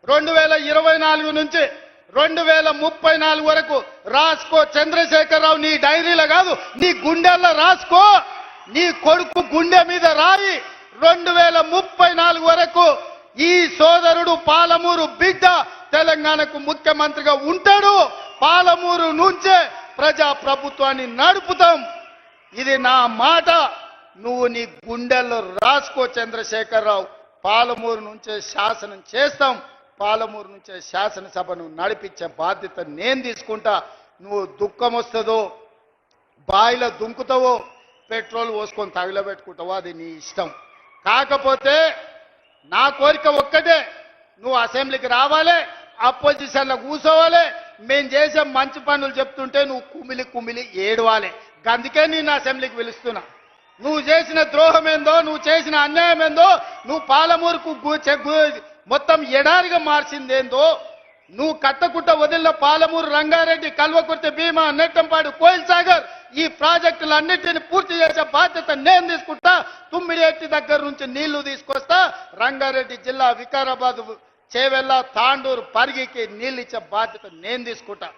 2024 నుంచి 2034 వరకు రాసుకో చంద్రశేఖరరావు, నీ డైరీలో కాదు నీ గుండెల్లో రాసుకో, నీ కొడుకు గుండె మీద రాయి. 2034 వరకు ఈ సోదరుడు పాలమూరు బిడ్డ తెలంగాణకు ముఖ్యమంత్రిగా ఉంటాడు. పాలమూరు నుంచే ప్రజా ప్రభుత్వాన్ని నడుపుతాం. ఇది నా మాట, నువ్వు నీ గుండెల్లో రాసుకో చంద్రశేఖరరావు. పాలమూరు నుంచే శాసనం చేస్తాం, పాలమూరు నుంచే శాసనసభను నడిపించే బాధ్యత నేను తీసుకుంటా. నువ్వు దుఃఖం వస్తుందో బాయిలో దుంకుతావో పెట్రోల్ పోసుకొని తగిలబెట్టుకుంటావో అది నీ ఇష్టం. కాకపోతే నా కోరిక ఒక్కటే, నువ్వు అసెంబ్లీకి రావాలి, అపోజిషన్లో కూర్చోవాలి, మేము చేసే మంచి పనులు చెప్తుంటే నువ్వు కుమిలి కుమిలి ఏడవాలి. అందుకే నేను అసెంబ్లీకి పిలుస్తున్నా. నువ్వు చేసిన ద్రోహం ఏందో, నువ్వు చేసిన అన్యాయం ఏందో, నువ్వు పాలమూరుకు మొత్తం ఎడారిగా మార్చిందేందో, నువ్వు కట్టకుట్ట వదిలిన పాలమూరు, రంగారెడ్డి, కల్వకుర్తి, భీమా, నెట్టంపాడు, కోయిల్ సాగర్ ఈ ప్రాజెక్టులన్నింటినీ పూర్తి చేసే బాధ్యత నేను తీసుకుంటా. తుమ్మిడిఎట్టి దగ్గర నుంచి నీళ్లు తీసుకొస్తా. రంగారెడ్డి జిల్లా వికారాబాద్, చేవెళ్ళ, తాండూరు, పరిగికి నీళ్ళు ఇచ్చే బాధ్యత నేను తీసుకుంటా.